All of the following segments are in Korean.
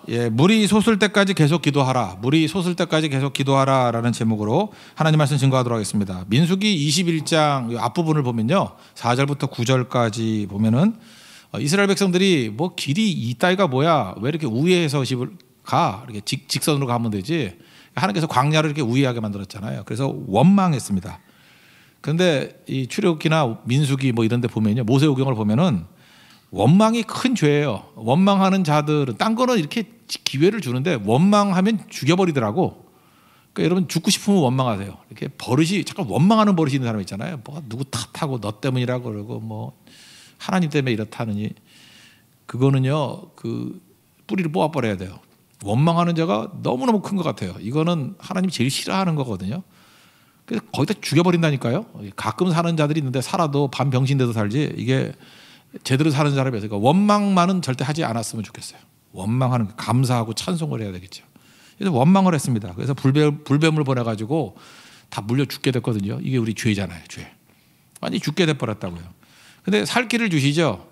예, 물이 솟을 때까지 계속 기도하라. 물이 솟을 때까지 계속 기도하라라는 제목으로 하나님 말씀 증거하도록 하겠습니다. 민수기 21장 앞부분을 보면요. 4절부터 9절까지 보면은 이스라엘 백성들이 뭐 길이 이따위가 뭐야? 왜 이렇게 우회해서 집을 가? 이렇게 직선으로 가면 되지. 하나님께서 광야를 이렇게 우회하게 만들었잖아요. 그래서 원망했습니다. 그런데 이 출애굽기나 민수기 뭐 이런 데 보면요. 모세오경을 보면은 원망이 큰 죄예요. 원망하는 자들은 딴 거는 이렇게 기회를 주는데 원망하면 죽여버리더라고. 그러니까 여러분 죽고 싶으면 원망하세요. 이렇게 버릇이 잠깐 원망하는 버릇이 있는 사람 있잖아요. 뭐 누구 탓하고 너 때문이라고 그러고 뭐 하나님 때문에 이렇다느니 그거는요 그 뿌리를 뽑아버려야 돼요. 원망하는 자가 너무너무 큰 것 같아요. 이거는 하나님이 제일 싫어하는 거거든요. 그래서 거기다 죽여버린다니까요. 가끔 사는 자들이 있는데 살아도 반병신돼도 살지 이게 제대로 사는 사람이 없어요. 그러니까 원망만은 절대 하지 않았으면 좋겠어요. 원망하는 거, 감사하고 찬송을 해야 되겠죠. 그래서 원망을 했습니다. 그래서 불뱀을 보내가지고 다 물려 죽게 됐거든요. 이게 우리 죄잖아요. 죄. 완전히 죽게 돼버렸다고요. 근데 살 길을 주시죠.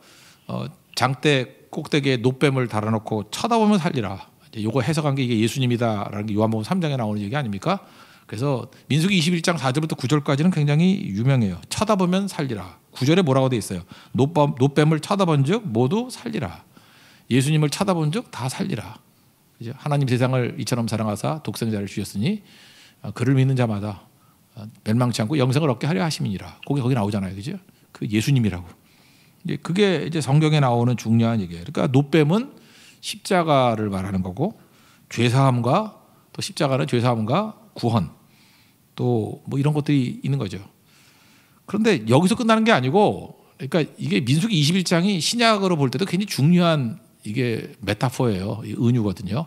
장대 꼭대기에 노뱀을 달아놓고 쳐다보면 살리라. 요거 해석한 게 이게 예수님이다라는 게 요한복음 3장에 나오는 얘기 아닙니까? 그래서 민수기 21장 4절부터 9절까지는 굉장히 유명해요. 쳐다보면 살리라. 9절에 뭐라고 돼 있어요? 노뱀을 쳐다본 즉 모두 살리라. 예수님을 쳐다본 즉 다 살리라. 그죠? 하나님 세상을 이처럼 사랑하사 독생자를 주셨으니 그를 믿는 자마다 멸망치 않고 영생을 얻게 하려 하심이니라. 거기 나오잖아요. 그죠? 그 예수님이라고. 그게 이제 성경에 나오는 중요한 얘기예요. 그러니까 노뱀은 십자가를 말하는 거고 죄사함과 또 십자가는 죄사함과 구원 또 뭐 이런 것들이 있는 거죠. 그런데 여기서 끝나는 게 아니고 그러니까 이게 민수기 21장이 신약으로 볼 때도 굉장히 중요한 이게 메타포예요. 은유거든요.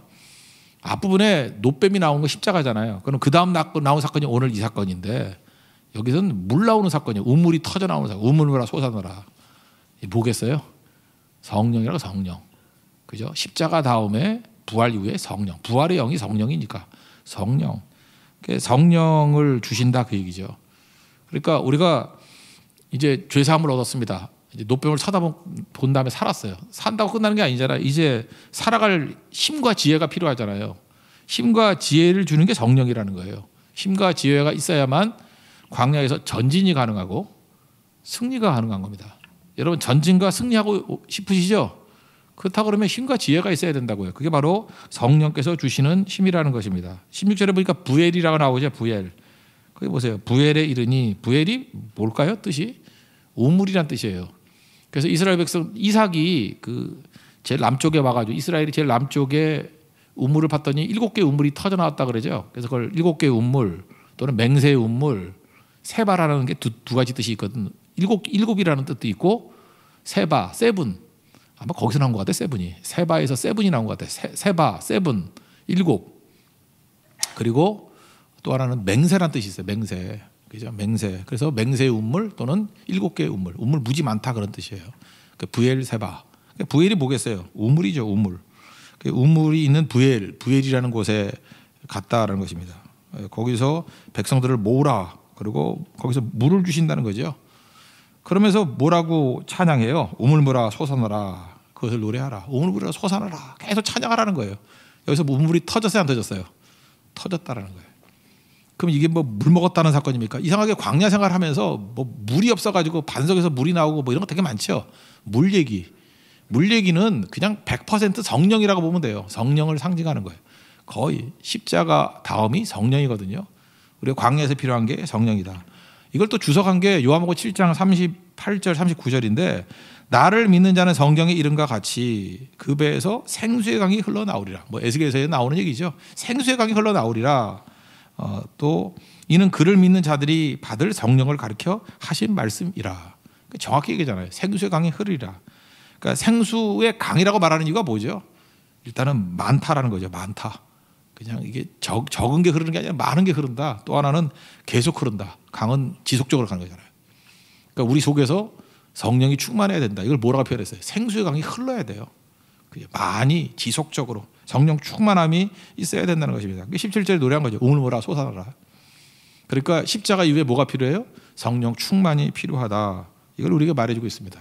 앞부분에 노뱀이 나오는 거 십자가잖아요. 그럼 그 다음 나온 사건이 오늘 이 사건인데 여기서는 물 나오는 사건이에요. 우물이 터져 나오는 사건. 우물물아 솟아너라. 뭐겠어요? 성령이라고 성령. 그죠? 십자가 다음에 부활 이후에 성령. 부활의 영이 성령이니까 성령. 성령을 주신다 그 얘기죠. 그러니까 우리가 이제 죄사함을 얻었습니다. 이제 노뱀을 쳐다본 다음에 살았어요. 산다고 끝나는 게 아니잖아요. 이제 살아갈 힘과 지혜가 필요하잖아요. 힘과 지혜를 주는 게 성령이라는 거예요. 힘과 지혜가 있어야만 광야에서 전진이 가능하고 승리가 가능한 겁니다. 여러분 전진과 승리하고 싶으시죠? 그렇다고 그러면 힘과 지혜가 있어야 된다고요. 그게 바로 성령께서 주시는 힘이라는 것입니다. 16절에 보니까 부엘이라고 나오죠. 부엘. 거기 보세요. 부엘에 이르니 부엘이 뭘까요? 뜻이? 우물이란 뜻이에요. 그래서 이스라엘 백성 이삭이 그 제일 남쪽에 와가지고 이스라엘이 제일 남쪽에 우물을 봤더니 7개의 우물이 터져 나왔다 그러죠. 그래서 그걸 7개의 우물 또는 맹세의 우물 세바라는 게 두 가지 뜻이 있거든. 일곱이라는 뜻도 있고 세바, 세븐. 아마 거기서 나온 것 같아. 세븐이. 세바에서 세븐이 나온 것 같아. 세바, 세븐, 7. 그리고 또 하나는 맹세란 뜻이 있어요. 맹세. 그죠? 맹세. 그래서 맹세의 우물 또는 7개의 우물. 우물 무지 많다 그런 뜻이에요. 부엘 세바. 부엘이 뭐겠어요? 우물이죠. 우물. 우물이 있는 부엘이라는 곳에 갔다라는 것입니다. 거기서 백성들을 모으라. 그리고 거기서 물을 주신다는 거죠. 그러면서 뭐라고 찬양해요? 우물물아 솟아너라. 그것을 노래하라. 우물물아 솟아너라. 계속 찬양하라는 거예요. 여기서 우물이 터졌어요? 안 터졌어요? 터졌다라는 거예요. 그럼 이게 뭐 물 먹었다는 사건입니까? 이상하게 광야 생활하면서 뭐 물이 없어가지고 반석에서 물이 나오고 뭐 이런 거 되게 많죠. 물 얘기는 그냥 100% 성령이라고 보면 돼요. 성령을 상징하는 거예요. 거의 십자가 다음이 성령이거든요. 우리가 광야에서 필요한 게 성령이다. 이걸 또 주석한 게 요한복음 7장 38절 39절인데 나를 믿는 자는 성경의 이름과 같이 그 배에서 생수의 강이 흘러나오리라. 뭐 에스겔서에 나오는 얘기죠. 생수의 강이 흘러나오리라. 또 이는 그를 믿는 자들이 받을 성령을 가르쳐 하신 말씀이라. 정확히 얘기잖아요. 생수의 강이 흐르리라. 그러니까 생수의 강이라고 말하는 이유가 뭐죠? 일단은 많다라는 거죠. 많다. 그냥 이게 적은 게 흐르는 게 아니라 많은 게 흐른다. 또 하나는 계속 흐른다. 강은 지속적으로 가는 거잖아요. 그러니까 우리 속에서 성령이 충만해야 된다. 이걸 뭐라고 표현했어요? 생수의 강이 흘러야 돼요. 많이 지속적으로 성령 충만함이 있어야 된다는 것입니다. 17절에 노래한 거죠. 우물물아 솟아나라. 그러니까 십자가 이후에 뭐가 필요해요? 성령 충만이 필요하다. 이걸 우리가 말해주고 있습니다.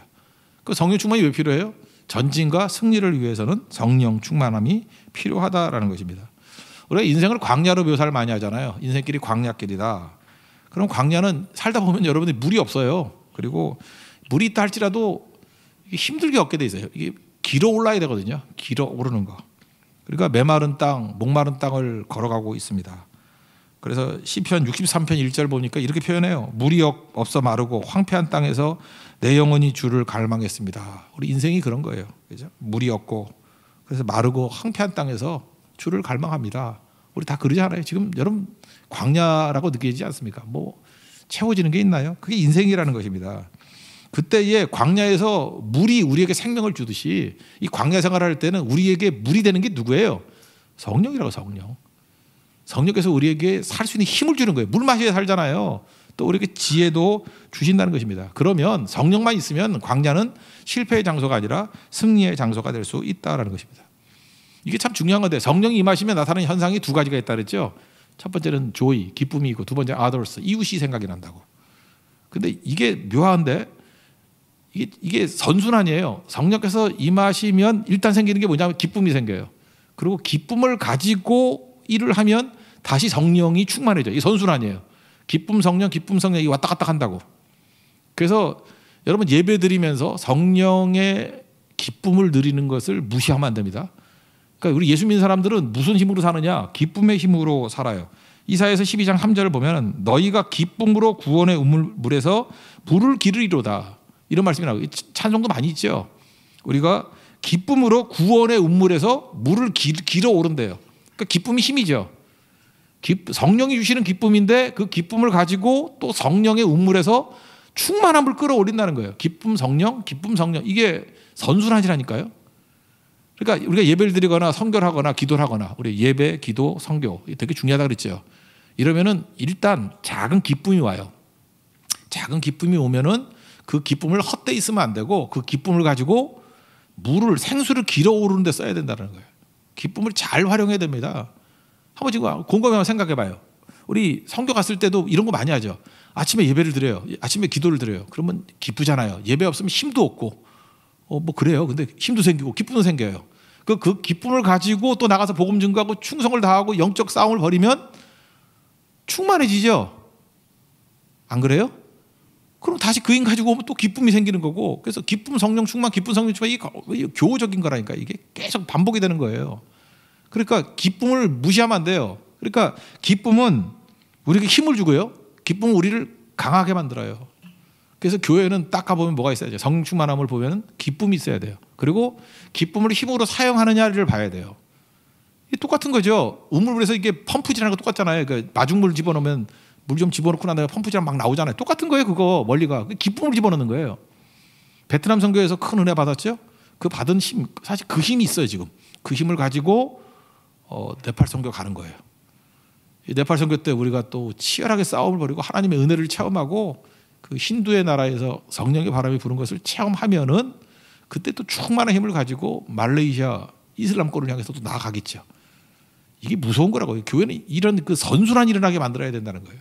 그 성령 충만이 왜 필요해요? 전진과 승리를 위해서는 성령 충만함이 필요하다라는 것입니다. 우리가 인생을 광야로 묘사를 많이 하잖아요. 인생길이 광야길이다. 그럼 광야는 살다 보면 여러분들이 물이 없어요. 그리고 물이 있다 할지라도 힘들게 얻게 돼 있어요. 이게 길어 올라야 되거든요. 길어 오르는 거. 그러니까 메마른 땅, 목마른 땅을 걸어가고 있습니다. 그래서 시편 63편 1절 보니까 이렇게 표현해요. 물이 없어 마르고 황폐한 땅에서 내 영혼이 주를 갈망했습니다. 우리 인생이 그런 거예요. 그죠? 물이 없고 그래서 마르고 황폐한 땅에서 주를 갈망합니다. 우리 다 그러잖아요. 지금 여러분 광야라고 느끼지 않습니까? 뭐 채워지는 게 있나요? 그게 인생이라는 것입니다. 그때에 광야에서 물이 우리에게 생명을 주듯이 이 광야 생활을 할 때는 우리에게 물이 되는 게 누구예요? 성령이라고. 성령께서 우리에게 살 수 있는 힘을 주는 거예요. 물 마셔야 살잖아요. 또 우리에게 지혜도 주신다는 것입니다. 그러면 성령만 있으면 광야는 실패의 장소가 아니라 승리의 장소가 될 수 있다는 것입니다. 이게 참 중요한 건데 성령이 임하시면 나타나는 현상이 두 가지가 있다 그랬죠. 첫 번째는 조이, 기쁨이 있고 두 번째는 others, 이웃이 생각이 난다고. 근데 이게 묘한데 이게 선순환이에요. 성령께서 임하시면 일단 생기는 게 뭐냐면 기쁨이 생겨요. 그리고 기쁨을 가지고 일을 하면 다시 성령이 충만해져요. 이게 선순환이에요. 기쁨 성령이 왔다 갔다 한다고. 그래서 여러분 예배 드리면서 성령의 기쁨을 누리는 것을 무시하면 안 됩니다. 그러니까 우리 예수 믿는 사람들은 무슨 힘으로 사느냐? 기쁨의 힘으로 살아요. 이사야서 12장 3절을 보면 너희가 기쁨으로 구원의 우물에서 물을 기르리로다. 이런 말씀이 나오고 찬송도 많이 있죠. 우리가 기쁨으로 구원의 우물에서 물을 길어 오른대요. 그러니까 기쁨이 힘이죠. 성령이 주시는 기쁨인데 그 기쁨을 가지고 또 성령의 우물에서 충만함을 끌어올린다는 거예요. 기쁨 성령 이게 선순환이라니까요. 그러니까 우리가 예배를 드리거나 선교를 하거나 기도를 하거나 우리 예배, 기도, 선교 되게 중요하다 그랬죠. 이러면은 일단 작은 기쁨이 와요. 작은 기쁨이 오면은 그 기쁨을 헛되이 쓰면 안 되고 그 기쁨을 가지고 생수를 길어 오르는 데 써야 된다는 거예요. 기쁨을 잘 활용해야 됩니다. 한번 지금 곰곰이 한번 생각해 봐요. 우리 선교 갔을 때도 이런 거 많이 하죠. 아침에 예배를 드려요. 아침에 기도를 드려요. 그러면 기쁘잖아요. 예배 없으면 힘도 없고 뭐 그래요. 근데 힘도 생기고 기쁨도 생겨요. 그 기쁨을 가지고 또 나가서 복음 증거하고 충성을 다하고 영적 싸움을 벌이면 충만해지죠. 안 그래요? 그럼 다시 그 힘 가지고 오면 또 기쁨이 생기는 거고, 그래서 기쁨 성령 충만, 기쁨 성령 충만 이게 교호적인 거라니까. 이게 계속 반복이 되는 거예요. 그러니까 기쁨을 무시하면 안 돼요. 그러니까 기쁨은 우리에게 힘을 주고요. 기쁨은 우리를 강하게 만들어요. 그래서 교회는 딱 가보면 뭐가 있어야죠. 성령 충만함을 보면 기쁨이 있어야 돼요. 그리고 기쁨을 힘으로 사용하느냐를 봐야 돼요. 이게 똑같은 거죠. 우물물에서 이게 펌프질하는 거 똑같잖아요. 그러니까 마중물 집어넣으면 물 좀 집어넣고 난 다음에 펌프질 막 나오잖아요. 똑같은 거예요. 그거 멀리가 기쁨을 집어넣는 거예요. 베트남 선교에서 큰 은혜 받았죠. 그 받은 힘, 사실 그 힘이 있어요. 지금 그 힘을 가지고 네팔 선교 가는 거예요. 이 네팔 선교 때 우리가 또 치열하게 싸움을 벌이고 하나님의 은혜를 체험하고 그 힌두의 나라에서 성령의 바람이 부는 것을 체험하면은 그때 또 충만한 힘을 가지고 말레이시아 이슬람권을 향해서 또 나아가겠죠. 이게 무서운 거라고요. 교회는 이런 그 선순환이 일어나게 만들어야 된다는 거예요.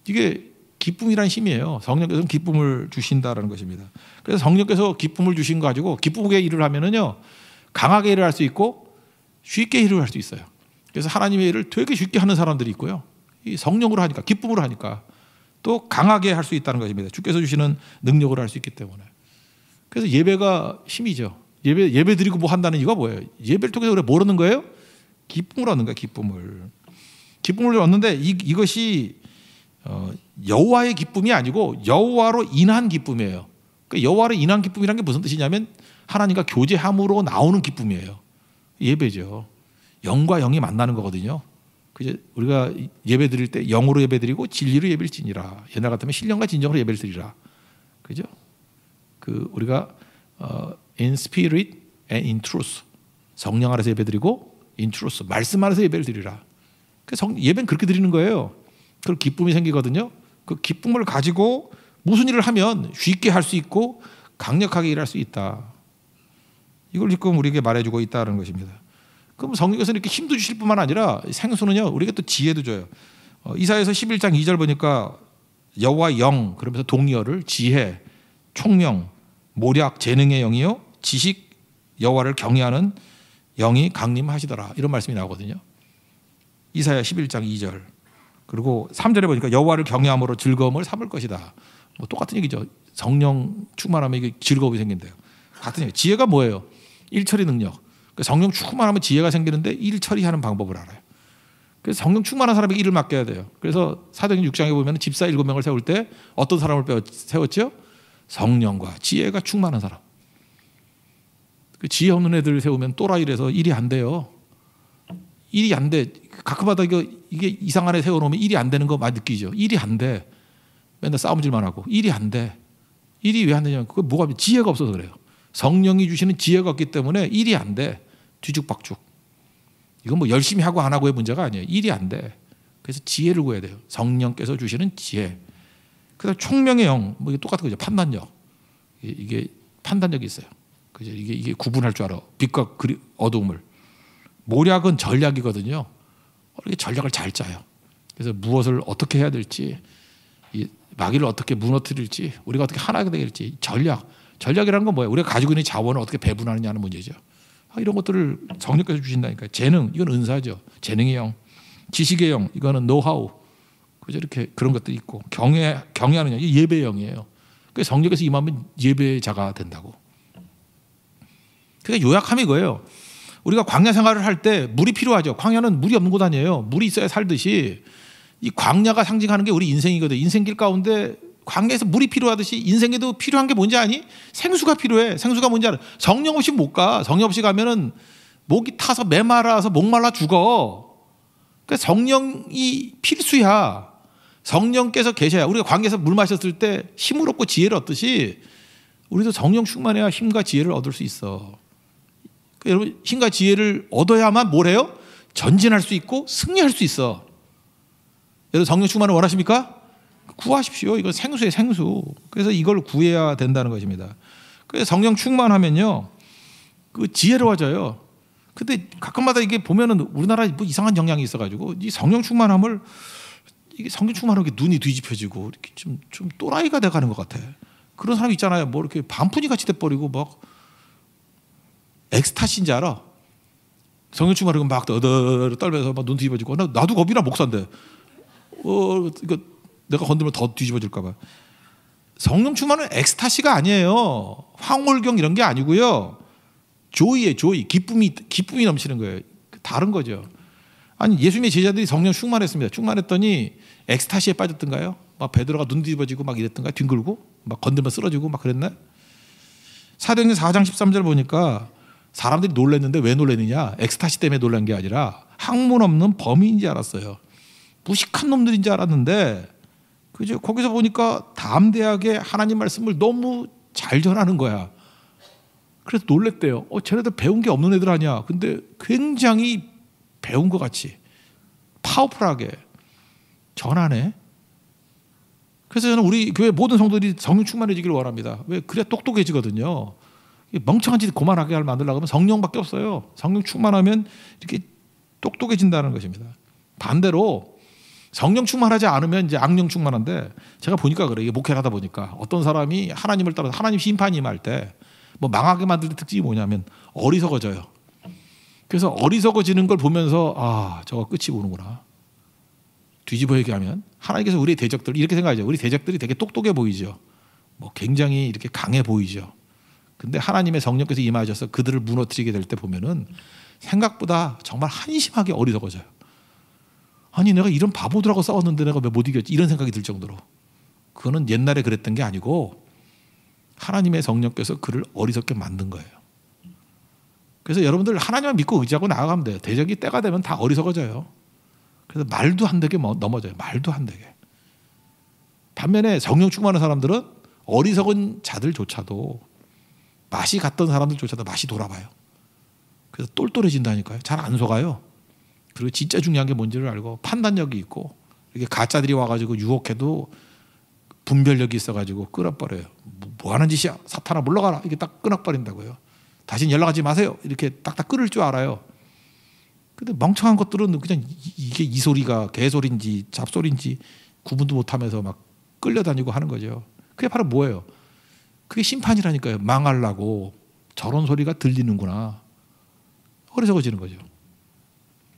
이게 기쁨이란 힘이에요. 성령께서는 기쁨을 주신다라는 것입니다. 그래서 성령께서 기쁨을 주신 거 가지고 기쁨의 일을 하면은요 강하게 일을 할 수 있고 쉽게 일을 할 수 있어요. 그래서 하나님의 일을 되게 쉽게 하는 사람들이 있고요. 이 성령으로 하니까, 기쁨으로 하니까 또 강하게 할 수 있다는 것입니다. 주께서 주시는 능력으로 할 수 있기 때문에. 그래서 예배가 힘이죠. 예배 드리고 뭐 한다는 이유가 뭐예요? 예배를 통해서 우리가 뭘 얻는 거예요? 기쁨을 얻는 거예요. 기쁨을 얻는데 이것이 여호와의 기쁨이 아니고 여호와로 인한 기쁨이에요. 그러니까 여호와로 인한 기쁨이란 게 무슨 뜻이냐면 하나님과 교제함으로 나오는 기쁨이에요. 예배죠. 영과 영이 만나는 거거든요. 그죠? 우리가 예배 드릴 때 영으로 예배 드리고 진리로 예배를 지니라. 옛날 같으면 신령과 진정으로 예배를 드리라. 그죠? 우리가 in spirit and in truth, 성령 안에서 예배 드리고 in truth, 말씀 안에서 예배를 드리라. 예배는 그렇게 드리는 거예요. 그럼 기쁨이 생기거든요. 그 기쁨을 가지고 무슨 일을 하면 쉽게 할 수 있고 강력하게 일할 수 있다. 이걸 지금 우리에게 말해주고 있다는 것입니다. 그럼 성령께서는 이렇게 힘도 주실 뿐만 아니라 생수는요 우리에게 또 지혜도 줘요. 이사야서 11장 2절 보니까 여호와 영, 그러면서 동의어를 지혜, 총명, 모략, 재능의 영이요 지식, 여호와를 경외하는 영이 강림하시더라. 이런 말씀이 나오거든요. 이사야 11장 2절. 그리고 3절에 보니까 여호와를 경외함으로 즐거움을 삼을 것이다. 뭐 똑같은 얘기죠. 성령 충만하면 이게 즐거움이 생긴대요. 같은 얘기. 지혜가 뭐예요? 일처리 능력. 성령 충만하면 지혜가 생기는데 일처리하는 방법을 알아요. 그래서 성령 충만한 사람에게 일을 맡겨야 돼요. 그래서 사도행전 6장에 보면 집사 7명을 세울 때 어떤 사람을 세웠죠? 성령과 지혜가 충만한 사람. 그 지혜 없는 애들 세우면 또라이라서 일이 안 돼요. 일이 안 돼. 가끔마다 이게 이상한 애 세워놓으면 일이 안 되는 거 많이 느끼죠. 일이 안 돼. 맨날 싸움질만 하고 일이 안 돼. 일이 왜 안 되냐면 그거 뭐가 지혜가 없어서 그래요. 성령이 주시는 지혜가 없기 때문에 일이 안 돼. 뒤죽박죽. 이건 뭐 열심히 하고 안 하고의 문제가 아니에요. 일이 안 돼. 그래서 지혜를 구해야 돼요. 성령께서 주시는 지혜. 그다음 총명의 영, 뭐 이게 똑같은 거죠. 판단력. 이게 판단력이 있어요. 그죠? 이게 구분할 줄 알아. 빛과 어두움을. 모략은 전략이거든요. 이렇게 전략을 잘 짜요. 그래서 무엇을 어떻게 해야 될지, 이 마귀를 어떻게 무너뜨릴지, 우리가 어떻게 하나가 될지 전략. 전략이라는 건 뭐예요? 우리가 가지고 있는 자원을 어떻게 배분하느냐는 문제죠. 이런 것들을 성령께서 주신다니까요. 재능, 이건 은사죠. 재능의 영. 지식의 영, 이거는 노하우. 그죠? 이렇게 그런 것들이 있고 경외하는 영, 이게 예배의 영이에요. 그래서 성령께서 임하면 예배자가 된다고. 그러니까 요약하면 이거예요. 우리가 광야 생활을 할 때 물이 필요하죠. 광야는 물이 없는 곳 아니에요. 물이 있어야 살듯이 이 광야가 상징하는 게 우리 인생이거든. 인생길 가운데 광야에서 물이 필요하듯이 인생에도 필요한 게 뭔지 아니? 생수가 필요해. 생수가 뭔지 알아? 성령 없이 못 가. 성령 없이 가면은 목이 타서 메말라서 목말라 죽어. 그러니까 성령이 필수야. 성령께서 계셔야. 우리가 광야에서 물 마셨을 때 힘을 얻고 지혜를 얻듯이 우리도 성령 충만해야 힘과 지혜를 얻을 수 있어. 그러니까 여러분 힘과 지혜를 얻어야만 뭘 해요? 전진할 수 있고 승리할 수 있어. 여러분 성령 충만을 원하십니까? 구하십시오. 이건 생수예요, 생수. 그래서 이걸 구해야 된다는 것입니다. 그래서 성령 충만하면요, 그 지혜로워져요. 근데 가끔마다 이게 보면은 우리나라에 뭐 이상한 영향이 있어가지고 이 성령 충만함을 이게 성령 충만하게 눈이 뒤집혀지고 이렇게 좀 또라이가 돼가는 것 같아. 그런 사람 있잖아요. 뭐 이렇게 반푼이 같이 돼버리고 막 엑스타시인지 알아? 성령 충만하고 막 떨면서 막 눈 뒤집어지고 나도 겁이나 목사인데 이거 내가 건들면 더 뒤집어질까 봐. 성령 충만은 엑스타시가 아니에요. 황홀경 이런 게 아니고요. 조이예요. 조이. 기쁨이 넘치는 거예요. 다른 거죠. 아니 예수님의 제자들이 성령 충만했습니다. 충만했더니 엑스타시에 빠졌던가요? 막 베드로가 눈 뒤집어지고 막 이랬던가요? 뒹굴고 막 건들면 쓰러지고 막 그랬나요? 사도행전 4장 13절 보니까 사람들이 놀랐는데 왜 놀랐느냐? 엑스타시 때문에 놀란 게 아니라 학문 없는 범인인지 알았어요. 무식한 놈들인 줄 알았는데 그죠? 거기서 보니까 담대하게 하나님 말씀을 너무 잘 전하는 거야. 그래서 놀랬대요. 쟤네들 배운 게 없는 애들 아니야. 근데 굉장히 배운 것 같이 파워풀하게 전하네. 그래서 저는 우리 교회 모든 성도들이 성령 충만해지기를 원합니다. 왜? 그래야 똑똑해지거든요. 멍청한 짓 그만하게 만들려고 하면 성령밖에 없어요. 성령 충만하면 이렇게 똑똑해진다는 것입니다. 반대로 성령 충만하지 않으면 이제 악령 충만한데 제가 보니까 그래. 이게 목회를 하다 보니까 어떤 사람이 하나님을 따라서 하나님 심판이 임할 때 뭐 망하게 만들 때 특징이 뭐냐면 어리석어져요. 그래서 어리석어지는 걸 보면서 아 저거 끝이 오는구나. 뒤집어 얘기하면 하나님께서 우리의 대적들 이렇게 생각하죠. 우리 대적들이 되게 똑똑해 보이죠. 뭐 굉장히 이렇게 강해 보이죠. 근데 하나님의 성령께서 임하셔서 그들을 무너뜨리게 될 때 보면은 생각보다 정말 한심하게 어리석어져요. 아니 내가 이런 바보들하고 싸웠는데 내가 왜 못 이겼지? 이런 생각이 들 정도로. 그거는 옛날에 그랬던 게 아니고 하나님의 성령께서 그를 어리석게 만든 거예요. 그래서 여러분들 하나님만 믿고 의지하고 나아가면 돼요. 대적이 때가 되면 다 어리석어져요. 그래서 말도 안 되게 넘어져요. 말도 안 되게. 반면에 성령 충만한 사람들은 어리석은 자들조차도 맛이 갔던 사람들조차도 맛이 돌아봐요. 그래서 똘똘해진다니까요. 잘 안 속아요. 그리고 진짜 중요한 게 뭔지를 알고 판단력이 있고 이렇게 가짜들이 와가지고 유혹해도 분별력이 있어가지고 끊어버려요. 뭐 하는 짓이야? 사탄아 물러가라. 이게 딱 끊어버린다고요. 다시는 연락하지 마세요. 이렇게 딱딱 끊을 줄 알아요. 근데 멍청한 것들은 그냥 이게 이 소리가 개소리인지 잡소리인지 구분도 못하면서 막 끌려다니고 하는 거죠. 그게 바로 뭐예요? 그게 심판이라니까요. 망하려고 저런 소리가 들리는구나. 어리석어지는 거죠.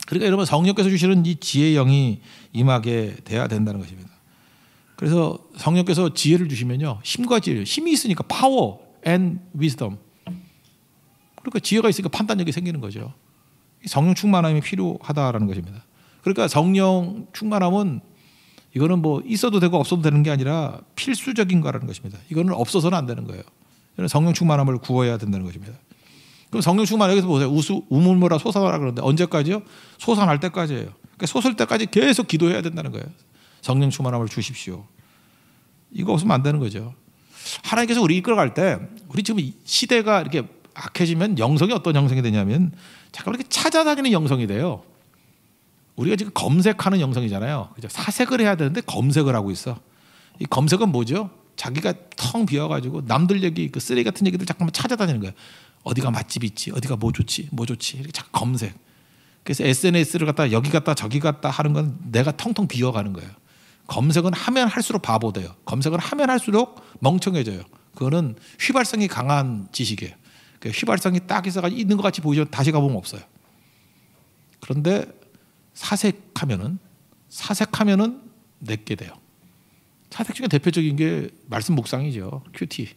그러니까 여러분 성령께서 주시는 이 지혜의 영이 임하게 돼야 된다는 것입니다. 그래서 성령께서 지혜를 주시면요, 힘과 지혜, 힘이 있으니까 power and wisdom. 그러니까 지혜가 있으니까 판단력이 생기는 거죠. 성령 충만함이 필요하다라는 것입니다. 그러니까 성령 충만함은 이거는 뭐 있어도 되고 없어도 되는 게 아니라 필수적인 거라는 것입니다. 이거는 없어서는 안 되는 거예요. 성령 충만함을 구해야 된다는 것입니다. 그럼 성령 충만, 여기서 보세요. 우물물아 솟아나라 그러는데 언제까지요? 솟아날 때까지예요. 그러니까 솟을 때까지 계속 기도해야 된다는 거예요. 성령 충만함을 주십시오. 이거 없으면 안 되는 거죠. 하나님께서 우리 이끌어갈 때, 우리 지금 시대가 이렇게 악해지면 영성이 어떤 영성이 되냐면 잠깐 이렇게 찾아다니는 영성이 돼요. 우리가 지금 검색하는 영성이잖아요. 그죠? 사색을 해야 되는데 검색을 하고 있어. 이 검색은 뭐죠? 자기가 텅 비어가지고 남들 얘기, 그 쓰레기 같은 얘기들 잠깐만 찾아다니는 거예요. 어디가 맛집 있지, 어디가 뭐 좋지, 뭐 좋지, 이렇게 자꾸 검색. 그래서 SNS를 갖다 여기 갔다 저기 갔다 하는 건 내가 텅텅 비어가는 거예요. 검색은 하면 할수록 바보 돼요. 검색을 하면 할수록 멍청해져요. 그거는 휘발성이 강한 지식이에요. 휘발성이 딱 있는 것 같이 보이죠. 다시 가보면 없어요. 그런데 사색하면은 내게 돼요. 사색 중에 대표적인 게 말씀 묵상이죠. 큐티.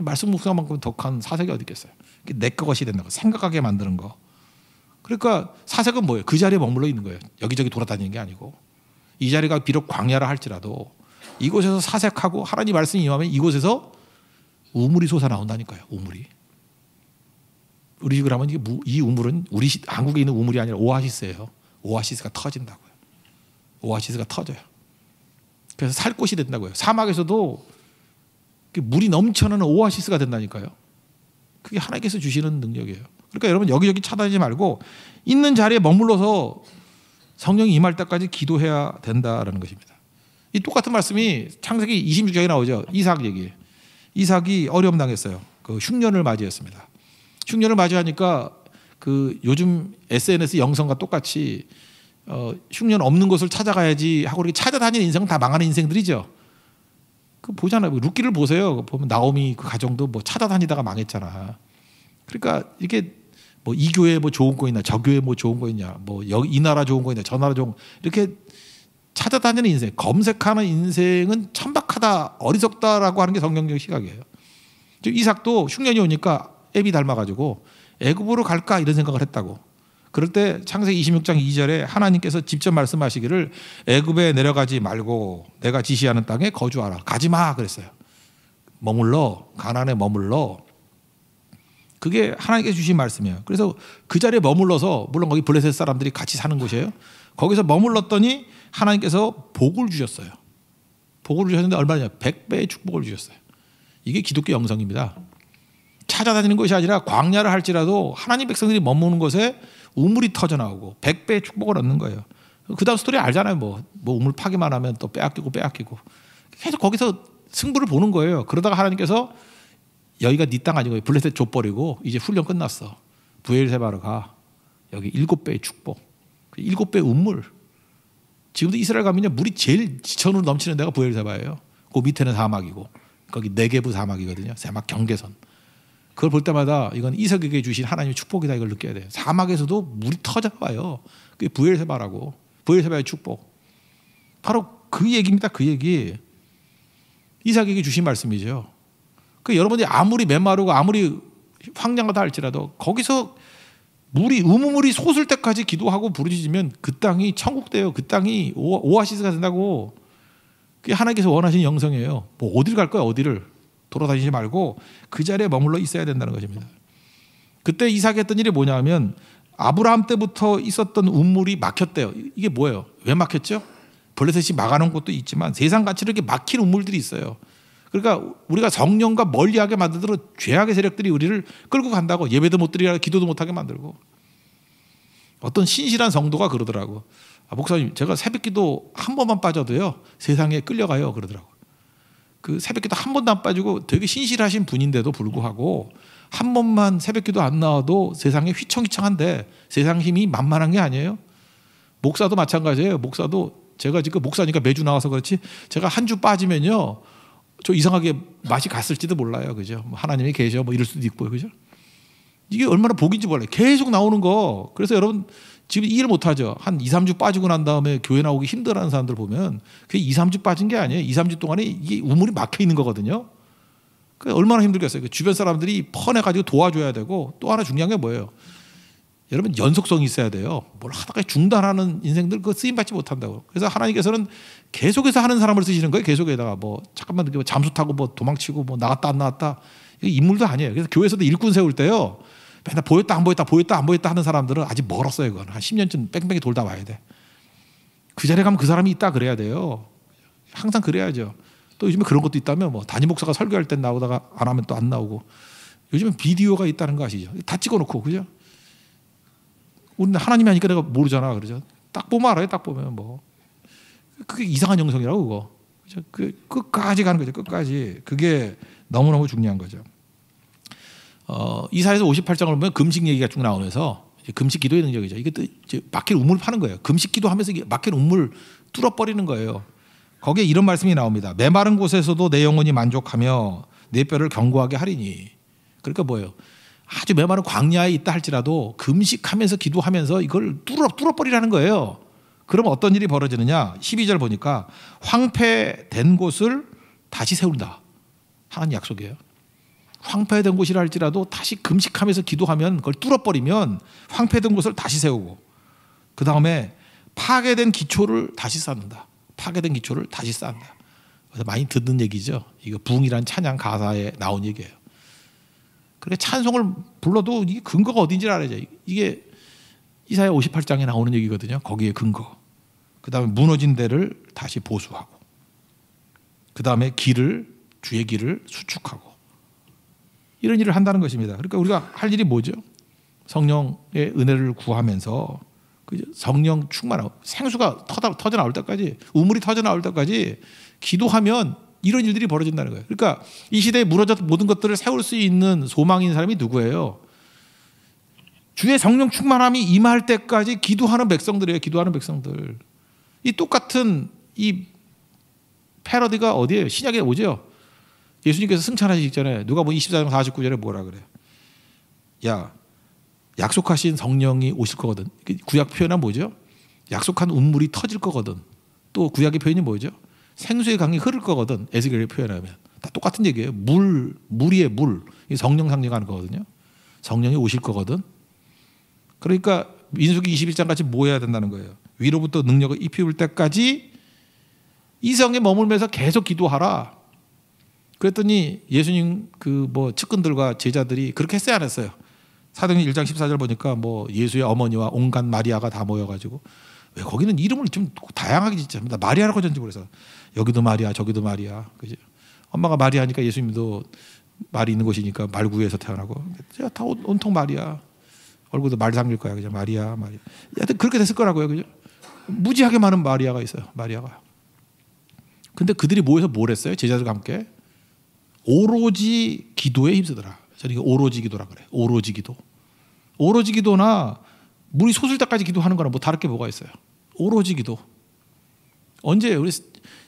말씀 묵상만큼 독한 사색이 어디 있겠어요. 내 것이 된다고 생각하게 만드는 거. 그러니까 사색은 뭐예요? 그 자리에 머물러 있는 거예요. 여기저기 돌아다니는 게 아니고. 이 자리가 비록 광야라 할지라도 이곳에서 사색하고 하나님 말씀이 임하면 이곳에서 우물이 솟아나온다니까요. 우물이. 우리 식으로 하면 이 우물은 우리 한국에 있는 우물이 아니라 오아시스예요. 오아시스가 터진다고요. 오아시스가 터져요. 그래서 살 곳이 된다고요. 사막에서도 물이 넘쳐나는 오아시스가 된다니까요. 그게 하나님께서 주시는 능력이에요. 그러니까 여러분 여기저기 찾아다니지 말고 있는 자리에 머물러서 성령이 임할 때까지 기도해야 된다라는 것입니다. 이 똑같은 말씀이 창세기 26장에 나오죠. 이삭 얘기. 이삭이 어려움 당했어요. 그 흉년을 맞이했습니다. 흉년을 맞이하니까 그 요즘 SNS 영성과 똑같이 흉년 없는 곳을 찾아가야지 하고 이렇게 찾아다니는 인생은 다 망하는 인생들이죠. 그 보잖아요. 루키를 보세요. 보면 나오미 그 가정도 뭐 찾아다니다가 망했잖아. 그러니까 이게 뭐 이 교회 뭐 좋은 거 있나, 저 교회 뭐 좋은 거 있냐, 뭐 이 나라 좋은 거 있냐, 저 나라 좋은 거, 이렇게 찾아다니는 인생, 검색하는 인생은 천박하다, 어리석다라고 하는 게 성경적 시각이에요. 이삭도 흉년이 오니까 애비 닮아가지고 애굽으로 갈까 이런 생각을 했다고. 그럴 때 창세기 26장 2절에 하나님께서 직접 말씀하시기를 애굽에 내려가지 말고 내가 지시하는 땅에 거주하라. 가지 마 그랬어요. 머물러, 가나안에 머물러. 그게 하나님께서 주신 말씀이에요. 그래서 그 자리에 머물러서, 물론 거기 블레셋 사람들이 같이 사는 곳이에요. 거기서 머물렀더니 하나님께서 복을 주셨어요. 복을 주셨는데 얼마냐? 100배의 축복을 주셨어요. 이게 기독교 영성입니다. 찾아다니는 것이 아니라 광야를 할지라도 하나님 백성들이 머무는 곳에 우물이 터져 나오고 100배의 축복을 얻는 거예요. 그 다음 스토리 알잖아요. 뭐 우물 파기만 하면 또 빼앗기고 계속 거기서 승부를 보는 거예요. 그러다가 하나님께서 여기가 네 땅 아니고 블레셋 줘버리고 이제 훈련 끝났어. 브엘세바로 가. 여기 7배의 축복. 7배의 우물. 지금도 이스라엘 가면요, 물이 제일 지천으로 넘치는 데가 브엘세바예요. 그 밑에는 사막이고 거기 네게브 사막이거든요. 사막 경계선. 그걸 볼 때마다 이건 이삭에게 주신 하나님의 축복이다 이걸 느껴야 돼요. 사막에서도 물이 터져와요. 그게 브엘세바라고. 브엘세바의 축복. 바로 그 얘기입니다. 그 얘기. 이삭에게 주신 말씀이죠. 그 여러분이 아무리 메마르고 아무리 황량하다 할지라도 거기서 우물이 솟을 때까지 기도하고 부르짖으면 그 땅이 천국 돼요. 그 땅이 오아시스가 된다고. 그게 하나님께서 원하시는 영성이에요. 뭐 어디를 갈 거야, 어디를. 돌아다니지 말고 그 자리에 머물러 있어야 된다는 것입니다. 그때 이삭이 했던 일이 뭐냐면 아브라함 때부터 있었던 우물이 막혔대요. 이게 뭐예요? 왜 막혔죠? 블레셋이 막아놓은 곳도 있지만 세상 가치로 이렇게 막힌 우물들이 있어요. 그러니까 우리가 성령과 멀리하게 만들도록 죄악의 세력들이 우리를 끌고 간다고. 예배도 못 드리라, 기도도 못하게 만들고. 어떤 신실한 성도가 그러더라고. 목사님, 제가 새벽기도 한 번만 빠져도요 세상에 끌려가요 그러더라고. 그 새벽기도 한 번도 안 빠지고 되게 신실하신 분인데도 불구하고 한 번만 새벽기도 안 나와도 세상에 휘청휘청한데 세상 힘이 만만한 게 아니에요. 목사도 마찬가지예요. 목사도 제가 지금 목사니까 매주 나와서 그렇지 제가 한 주 빠지면요 저 이상하게 맛이 갔을지도 몰라요. 그죠? 하나님이 계셔 뭐 이럴 수도 있고 그죠? 이게 얼마나 복인지 몰라요. 계속 나오는 거. 그래서 여러분 지금 이해를 못하죠. 한 2, 3주 빠지고 난 다음에 교회 나오기 힘들어하는 사람들 보면 그게 2, 3주 빠진 게 아니에요. 2, 3주 동안에 이게 우물이 막혀 있는 거거든요. 그러니까 얼마나 힘들겠어요. 그 주변 사람들이 퍼내가지고 도와줘야 되고, 또 하나 중요한 게 뭐예요? 여러분 연속성이 있어야 돼요. 뭘 하다가 중단하는 인생들 그거 쓰임받지 못한다고. 그래서 하나님께서는 계속해서 하는 사람을 쓰시는 거예요. 계속에다가 뭐 잠깐만 잠수 타고 뭐 도망치고 뭐 나갔다 안 나갔다, 이게 인물도 아니에요. 그래서 교회에서도 일꾼 세울 때요, 맨날 보였다 안 보였다 보였다 안 보였다 하는 사람들은 아직 멀었어요. 그건 한 10년쯤 뺑뺑이 돌다 와야 돼. 그 자리에 가면 그 사람이 있다 그래야 돼요. 항상 그래야죠. 또 요즘에 그런 것도 있다면 뭐 담임 목사가 설교할 땐 나오다가 안 하면 또 안 나오고, 요즘은 비디오가 있다는 거 아시죠? 다 찍어놓고, 그죠? 우리는 하나님이 하니까 내가 모르잖아, 그러죠? 딱 보면 알아요. 딱 보면 뭐 그게 이상한 영성이라고 그거. 그죠? 그 끝까지 가는 거죠. 끝까지. 그게 너무너무 중요한 거죠. 이사야서 58장을 보면 금식 얘기가 쭉 나오면서 금식 기도의 능력이죠. 이게 또 막힌 우물을 파는 거예요. 금식 기도하면서 막힌 우물 뚫어버리는 거예요. 거기에 이런 말씀이 나옵니다. 메마른 곳에서도 내 영혼이 만족하며 내 뼈를 견고하게 하리니. 그러니까 뭐예요? 아주 메마른 광야에 있다 할지라도 금식하면서 기도하면서 이걸 뚫어버리라는 거예요. 그럼 어떤 일이 벌어지느냐? 12절 보니까 황폐된 곳을 다시 세운다. 하나님 약속이에요. 황폐된 곳이라 할지라도 다시 금식하면서 기도하면 그걸 뚫어버리면 황폐된 곳을 다시 세우고, 그 다음에 파괴된 기초를 다시 쌓는다. 파괴된 기초를 다시 쌓는다. 그래서 많이 듣는 얘기죠. 이거 부흥이란 찬양 가사에 나온 얘기예요. 그러니까 찬송을 불러도 이게 근거가 어딘지 알아야죠. 이게 이사야 58장에 나오는 얘기거든요. 거기에 근거. 그 다음에 무너진 데를 다시 보수하고, 그 다음에 주의 길을 수축하고, 이런 일을 한다는 것입니다. 그러니까 우리가 할 일이 뭐죠? 성령의 은혜를 구하면서 성령 충만하고 생수가 터져 나올 때까지, 우물이 터져 나올 때까지 기도하면 이런 일들이 벌어진다는 거예요. 그러니까 이 시대에 무너졌던 모든 것들을 세울 수 있는 소망인 사람이 누구예요? 주의 성령 충만함이 임할 때까지 기도하는 백성들이에요. 기도하는 백성들. 이 똑같은 이 패러디가 어디예요? 신약에 오죠. 예수님께서 승천하시기 전에 누가복음 24장 49절에 뭐라 그래요? 야, 약속하신 성령이 오실 거거든. 구약 표현은 뭐죠? 약속한 운물이 터질 거거든. 또 구약의 표현이 뭐죠? 생수의 강이 흐를 거거든. 에스겔을 표현하면 다 똑같은 얘기예요. 물이에 물. 성령 상징하는 거거든요. 성령이 오실 거거든. 그러니까 민수기 21장 같이 뭐 해야 된다는 거예요? 위로부터 능력을 입힐 때까지 이 성에 머물면서 계속 기도하라. 그랬더니 예수님 측근들과 제자들이 그렇게 했어요, 안 했어요? 사도행전 1장 14절 보니까 뭐 예수의 어머니와 온갖 마리아가 다 모여가지고, 왜 거기는 이름을 좀 다양하게 짓습니다. 마리아라고 전지 그래서 여기도 마리아 저기도 마리아. 그죠? 엄마가 마리아니까 예수님도 말이 있는 곳이니까 말구에서 태어나고, 다 온통 마리아. 얼굴도 말 삼길 거야, 그죠? 마리아. 하여튼 그렇게 됐을 거라고요, 그죠? 무지하게 많은 마리아가 있어요, 마리아가. 근데 그들이 모여서 뭘 했어요? 제자들과 함께 오로지 기도에 힘쓰더라. 저는 이게 오로지 기도라 그래요. 오로지 기도. 오로지 기도나 물이 솟을 때까지 기도하는 거랑 뭐 다를 게 뭐가 있어요? 오로지 기도. 언제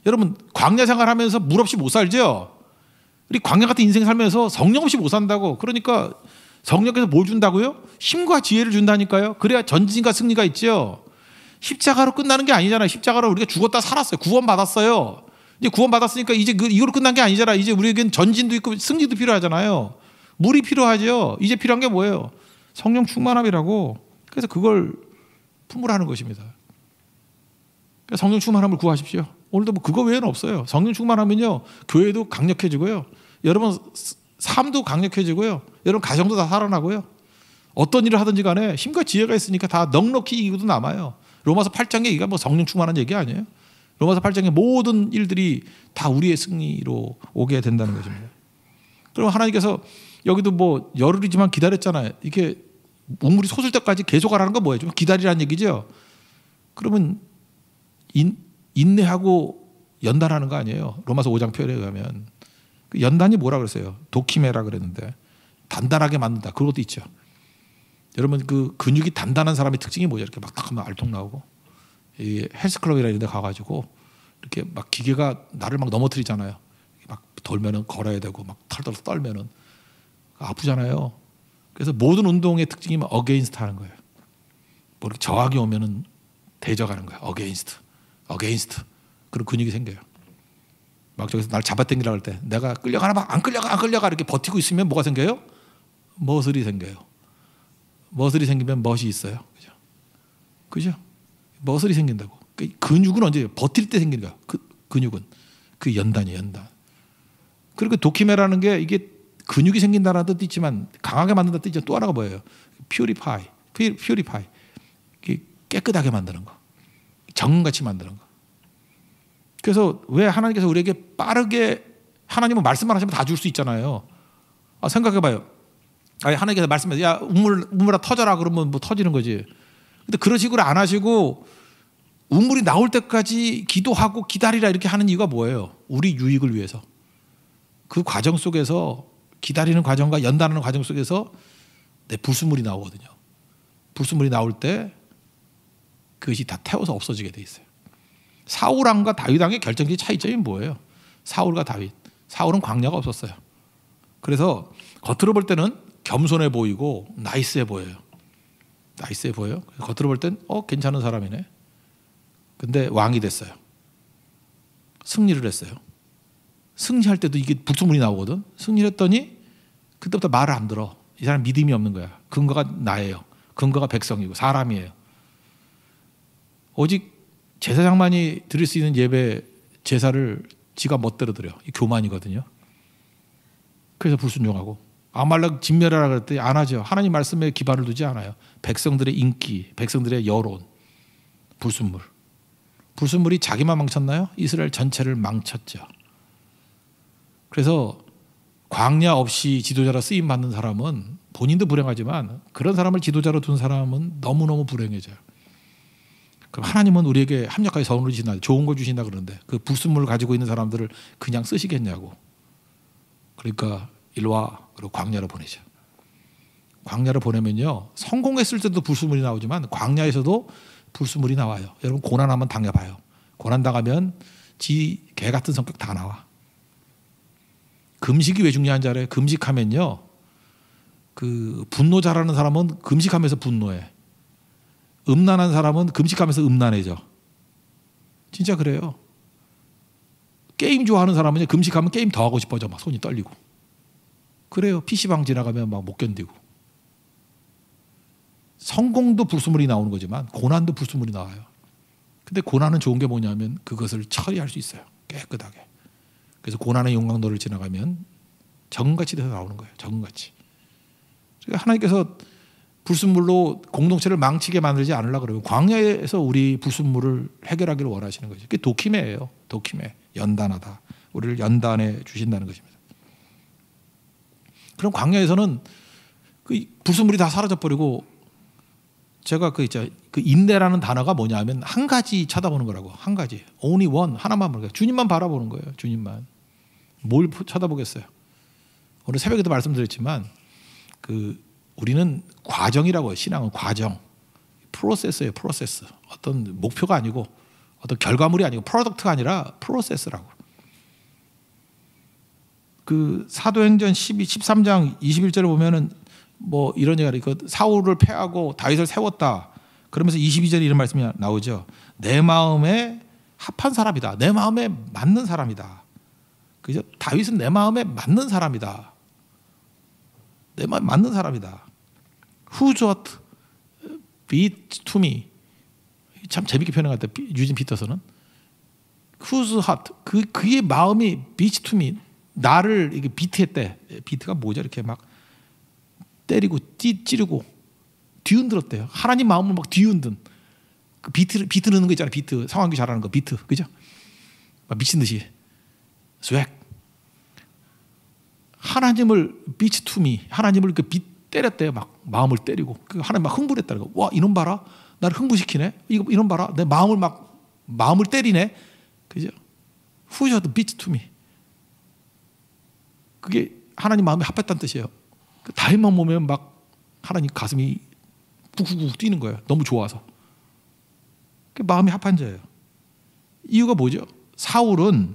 여러분 광야 생활하면서 물 없이 못 살죠? 우리 광야 같은 인생 살면서 성령 없이 못 산다고. 그러니까 성령께서 뭘 준다고요? 힘과 지혜를 준다니까요. 그래야 전진과 승리가 있죠. 십자가로 끝나는 게 아니잖아요. 십자가로 우리가 죽었다 살았어요. 구원받았어요. 이제 구원받았으니까 이제 이거로 끝난 게 아니잖아. 이제 우리에겐 전진도 있고 승리도 필요하잖아요. 물이 필요하죠. 이제 필요한 게 뭐예요? 성령 충만함이라고. 그래서 그걸 품으라는 것입니다. 그러니까 성령 충만함을 구하십시오. 오늘도 뭐 그거 외에는 없어요. 성령 충만하면요, 교회도 강력해지고요, 여러분 삶도 강력해지고요, 여러분 가정도 다 살아나고요. 어떤 일을 하든지 간에 힘과 지혜가 있으니까 다 넉넉히 이기고도 남아요. 로마서 8장 얘기가 뭐 성령 충만한 얘기 아니에요? 로마서 8장의 모든 일들이 다 우리의 승리로 오게 된다는 것입니다. 그럼 하나님께서 여기도 뭐 열흘이지만 기다렸잖아요. 이게 우물이 솟을 때까지 계속 하라는 건 뭐예요? 좀 기다리라는 얘기죠. 그러면 인내하고 연단하는 거 아니에요? 로마서 5장 표현에 의하면. 그 연단이 뭐라 그랬어요? 도키메라 그랬는데 단단하게 만든다. 그것도 있죠. 여러분 그 근육이 단단한 사람의 특징이 뭐죠? 이렇게 막 딱 하면 알통 나오고, 이 헬스클럽이나 이런 데 가가지고 이렇게 막 기계가 나를 막 넘어뜨리잖아요. 막 돌면은 걸어야 되고 막 털털 떨면은 아프잖아요. 그래서 모든 운동의 특징이 어게인스트 하는 거예요. 뭐 이렇게 저항이 오면은 대적하는 거야. 어게인스트. 그런 근육이 생겨요. 막 저기서 날 잡아당기려고 할 때 내가 끌려가나 봐. 안 끌려가 이렇게 버티고 있으면 뭐가 생겨요? 머슬이 생겨요. 머슬이 생기면 멋이 있어요. 그죠? 머슬이 생긴다고. 근육은 언제 버틸 때 생기는 거야. 근육은 그 연단이에요. 연단. 그리고 도키메라는 게 이게 근육이 생긴다는 뜻도 있지만 강하게 만든다는 뜻이 또 하나가 뭐예요? 퓨리파이. 깨끗하게 만드는 거. 정같이 만드는 거. 그래서 왜 하나님께서 우리에게 빠르게 하나님은 말씀만 하시면 다 줄 수 있잖아요. 생각해봐요. 하나님께서 말씀해서 야 우물아 터져라 그러면 뭐 터지는 거지. 근데 그런 식으로 안 하시고 우물이 나올 때까지 기도하고 기다리라 이렇게 하는 이유가 뭐예요? 우리 유익을 위해서. 그 과정 속에서 기다리는 과정과 연단하는 과정 속에서 내 불순물이 나오거든요. 불순물이 나올 때 그것이 다 태워서 없어지게 돼 있어요. 사울왕과 다윗왕의 결정적인 차이점이 뭐예요? 사울과 다윗. 사울은 광야가 없었어요. 그래서 겉으로 볼 때는 겸손해 보이고 나이스해 보여요. 겉으로 볼 땐 괜찮은 사람이네. 근데 왕이 됐어요. 승리를 했어요. 승리할 때도 이게 불순물이 나오거든. 승리를 했더니 그때부터 말을 안 들어. 이 사람 믿음이 없는 거야. 근거가 나예요. 근거가 백성이고 사람이에요. 오직 제사장만이 드릴 수 있는 예배 제사를 지가 멋대로 드려. 이 교만이거든요. 그래서 불순종하고 아말렉 진멸하라 그랬더니 안 하죠. 하나님 말씀에 기반을 두지 않아요. 백성들의 인기, 백성들의 여론, 불순물이 자기만 망쳤나요? 이스라엘 전체를 망쳤죠. 그래서 광야 없이 지도자로 쓰임 받는 사람은 본인도 불행하지만 그런 사람을 지도자로 둔 사람은 너무너무 불행해져요. 그럼 하나님은 우리에게 합력하게 선물을 주신다, 좋은 걸 주신다 그러는데 그 불순물을 가지고 있는 사람들을 그냥 쓰시겠냐고. 그러니까 일로 와. 그리고 광야로 보내죠. 광야로 보내면요. 성공했을 때도 불순물이 나오지만 광야에서도 불순물이 나와요. 여러분 고난 한번 당해봐요. 고난 당하면 지 개 같은 성격 다 나와. 금식이 왜 중요한지 알아요? 금식하면요. 그 분노 잘하는 사람은 금식하면서 분노해. 음란한 사람은 금식하면서 음란해져. 진짜 그래요. 게임 좋아하는 사람은 금식하면 게임 더 하고 싶어져. 막 손이 떨리고. 그래요. PC방 지나가면 막 못 견디고. 성공도 불순물이 나오는 거지만 고난도 불순물이 나와요. 근데 고난은 좋은 게 뭐냐면 그것을 처리할 수 있어요. 깨끗하게. 그래서 고난의 용광로를 지나가면 정같이 돼서 나오는 거예요. 정같이. 그러니까 하나님께서 불순물로 공동체를 망치게 만들지 않으려고 그러면 광야에서 우리 불순물을 해결하기를 원하시는 거죠. 그게 도키매예요. 도키매. 연단하다. 우리를 연단해 주신다는 것입니다. 그럼 광야에서는 그 불순물이 다 사라져 버리고 제가 그 인내라는 단어가 뭐냐 하면 한 가지 쳐다보는 거라고. 한 가지. only one. 하나만 보는 거예요. 주님만 바라보는 거예요. 주님만. 뭘 쳐다보겠어요. 오늘 새벽에도 말씀드렸지만 우리는 과정이라고 해요. 신앙은 과정. 프로세스예요. 프로세스. 어떤 목표가 아니고 어떤 결과물이 아니고 프로덕트가 아니라 프로세스라고. 그 사도행전 13장 21절에 보면은 뭐 이런 얘기가 그 사울을 패하고 다윗을 세웠다. 그러면서 22절에 이런 말씀이 나오죠. 내 마음에 합한 사람이다. 내 마음에 맞는 사람이다. 그죠? 다윗은 내 마음에 맞는 사람이다. 내 마음에 맞는 사람이다. Whose heart beat to me. 참 재밌게 표현한 것 같아요. 유진 피터스는. Whose heart. 그의 마음이 beat to me. 나를 이게 비트했대. 비트가 뭐죠? 이렇게 막 때리고 찌르고 뒤흔들었대요. 하나님 마음을 막 뒤흔든 그 비트 넣는 거 있잖아요. 비트 상황기 잘하는 거 비트 그죠? 막 미친 듯이 스웩 하나님을 비치 투미 하나님을 그 때렸대요. 막 마음을 때리고 그 하나님 막 흥분했다는 거. 와 이놈 봐라 나를 흥분시키네. 이놈 봐라 내 마음을 때리네. 그죠? 후셔도 비치 투미 그게 하나님 마음에 합했다는 뜻이에요. 다윗만 보면 막 하나님 가슴이 푹푹 뛰는 거예요. 너무 좋아서. 마음이 합한 자예요. 이유가 뭐죠? 사울은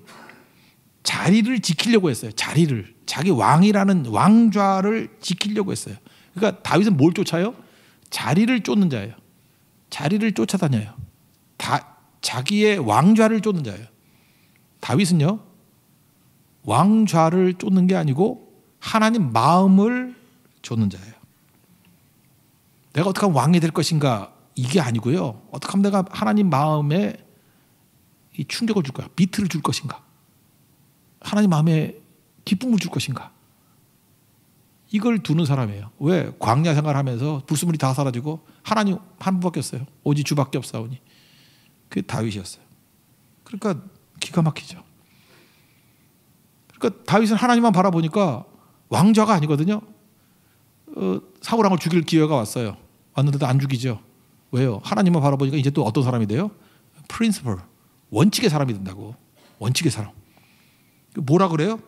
자리를 지키려고 했어요. 자리를. 자기 왕이라는 왕좌를 지키려고 했어요. 그러니까 다윗은 뭘 쫓아요? 자리를 쫓는 자예요. 자리를 쫓아다녀요. 자기의 왕좌를 쫓는 자예요. 다윗은요, 왕좌를 쫓는 게 아니고 하나님 마음을 쫓는 자예요. 내가 어떻게 하면 왕이 될 것인가 이게 아니고요. 어떻게 하면 내가 하나님 마음에 이 충격을 줄 거야. 비트를 줄 것인가. 하나님 마음에 기쁨을 줄 것인가. 이걸 두는 사람이에요. 왜? 광야 생활하면서 불순물이 다 사라지고 하나님 한 분밖에 없어요. 오직 주밖에 없사오니. 그게 다윗이었어요. 그러니까 기가 막히죠. 그러니까 다윗은 하나님만 바라보니까 왕좌가 아니거든요. 사울 왕을 죽일 기회가 왔어요. 왔는데도 안 죽이죠. 왜요? 하나님만 바라보니까 이제 또 어떤 사람이 돼요? 프린시플, 원칙의 사람이 된다고. 원칙의 사람. 뭐라 그래요?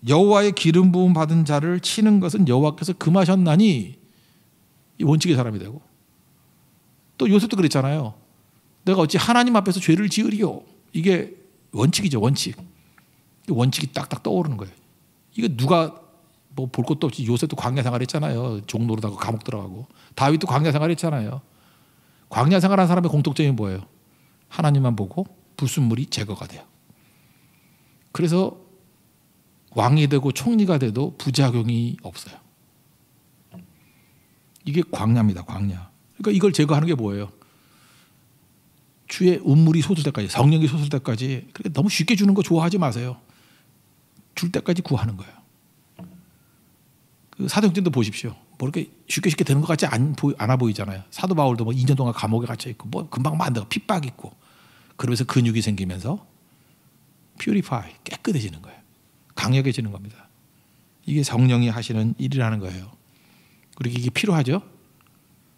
여호와의 기름 부음 받은 자를 치는 것은 여호와께서 금하셨나니, 이 원칙의 사람이 되고. 또 요셉도 그랬잖아요. 내가 어찌 하나님 앞에서 죄를 지으리요. 이게 원칙이죠. 원칙. 원칙이 딱딱 떠오르는 거예요. 이거 누가 뭐 볼 것도 없이 요셉도 광야 생활했잖아요. 종노릇하고 감옥 들어가고. 다윗도 광야 생활했잖아요. 광야 생활한 사람의 공통점이 뭐예요? 하나님만 보고 불순물이 제거가 돼요. 그래서 왕이 되고 총리가 돼도 부작용이 없어요. 이게 광야입니다. 광야. 그러니까 이걸 제거하는 게 뭐예요? 주의 운물이 솟을 때까지, 성령이 솟을 때까지. 그러니까 너무 쉽게 주는 거 좋아하지 마세요. 줄 때까지 구하는 거예요. 그 사도행전도 보십시오. 뭐 이렇게 쉽게 되는 것 같지 않아 보이잖아요. 사도 바울도 뭐 2년 동안 감옥에 갇혀 있고, 뭐 금방 만들고 핍박 있고, 그러면서 근육이 생기면서 퓨리파이, 깨끗해지는 거예요. 강력해지는 겁니다. 이게 성령이 하시는 일이라는 거예요. 그리고 이게 필요하죠.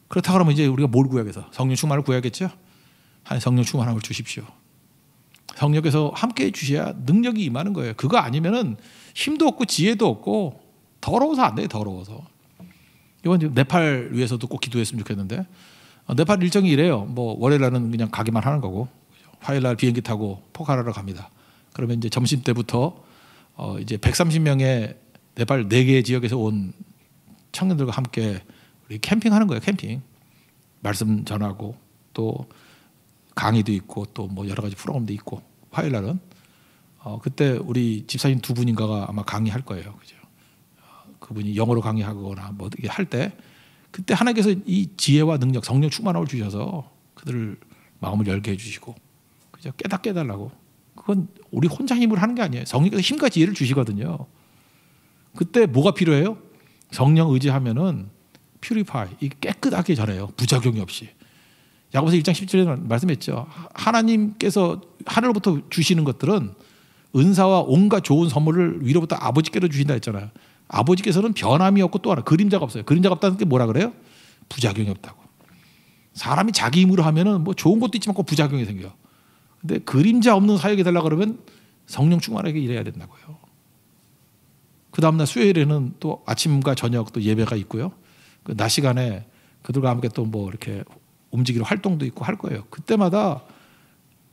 그렇다 그러면 이제 우리가 뭘 구해야겠어? 성령 충만을 구해야겠죠. 한 성령 충만함을 주십시오. 성령께서 함께 주셔야 능력이 임하는 거예요. 그거 아니면은 힘도 없고 지혜도 없고 더러워서 안 돼요. 더러워서. 이번 네팔 위해서도 꼭 기도했으면 좋겠는데, 네팔 일정이 이래요. 뭐 월요일날은 그냥 가기만 하는 거고, 화요일날 비행기 타고 포카라로 갑니다. 그러면 이제 점심 때부터 이제 130명의 네팔 4개 지역에서 온 청년들과 함께 우리 캠핑하는 거예요. 캠핑. 말씀 전하고 또 강의도 있고 또 뭐 여러 가지 프로그램도 있고. 화요일 날은 그때 우리 집사님 2분인가가 아마 강의할 거예요. 그죠? 그분이 영어로 강의하거나 뭐 어떻게 할 때 그때 하나님께서 이 지혜와 능력, 성령 충만함을 주셔서 그들을 마음을 열게 해주시고, 그죠? 깨닫게 해달라고. 그건 우리 혼자 힘으로 하는 게 아니에요. 성령께서 힘과 지혜를 주시거든요. 그때 뭐가 필요해요? 성령 의지하면은 퓨리파이, 이 깨끗하게 전해요. 부작용이 없이. 야고보서 1장 17절에 말씀했죠. 하나님께서 하늘로부터 주시는 것들은 은사와 온갖 좋은 선물을 위로부터 아버지께로 주신다 했잖아요. 아버지께서는 변함이 없고 또 하나 그림자가 없어요. 그림자가 없다는 게 뭐라 그래요? 부작용이 없다고. 사람이 자기 힘으로 하면은 뭐 좋은 것도 있지만 꼭 부작용이 생겨요. 근데 그림자 없는 사역이 되려고 그러면 성령 충만하게 일해야 된다고요. 그 다음날 수요일에는 또 아침과 저녁 또 예배가 있고요. 그 낮 시간에 그들과 함께 또 뭐 이렇게 움직이는 활동도 있고 할 거예요. 그때마다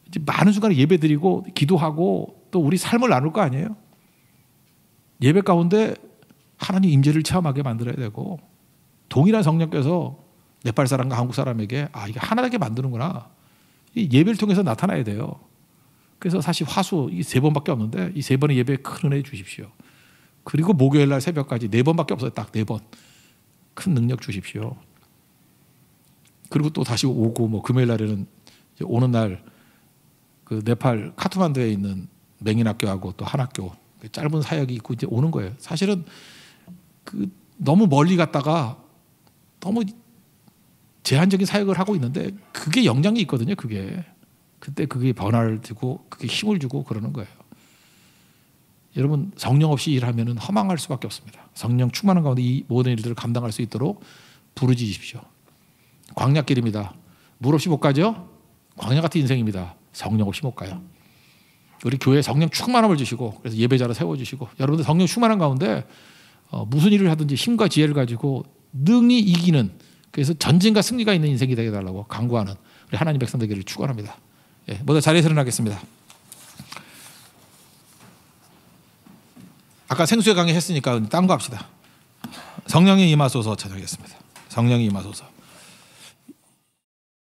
이제 많은 순간에 예배 드리고 기도하고 또 우리 삶을 나눌 거 아니에요. 예배 가운데 하나님 임재를 체험하게 만들어야 되고, 동일한 성령께서 네팔 사람과 한국 사람에게 이게 하나되게 만드는구나. 이 예배를 통해서 나타나야 돼요. 그래서 사실 화수 이 3번밖에 없는데 이 3번의 예배에 큰 은혜 주십시오. 그리고 목요일 날 새벽까지 4번밖에 없어요. 딱 4번. 큰 능력 주십시오. 그리고 또 다시 오고, 뭐 금요일 날에는 이제 오는 날 그 네팔 카트만두에 있는 맹인학교하고 또 한학교 짧은 사역이 있고 이제 오는 거예요. 사실은 그 너무 멀리 갔다가 너무 제한적인 사역을 하고 있는데 그게 영향이 있거든요. 그때 그게 변화를 주고 그게 힘을 주고 그러는 거예요. 여러분, 성령 없이 일하면은 허망할 수밖에 없습니다. 성령 충만한 가운데 이 모든 일들을 감당할 수 있도록 부르짖으십시오. 광야길입니다. 물 없이 못 가죠? 광야 같은 인생입니다. 성령 없이 못 가요. 우리 교회에 성령 충만함을 주시고, 그래서 예배자로 세워주시고, 여러분들 성령 충만한 가운데 무슨 일을 하든지 힘과 지혜를 가지고 능히 이기는, 그래서 전진과 승리가 있는 인생이 되게 해달라고 간구하는 우리 하나님 백성 되기를 축원합니다. 예, 모두 자리에서 일어나겠습니다. 아까 생수의 강의 했으니까 딴 거 합시다. 성령이 임하소서 찬양하겠습니다. 성령이 임하소서.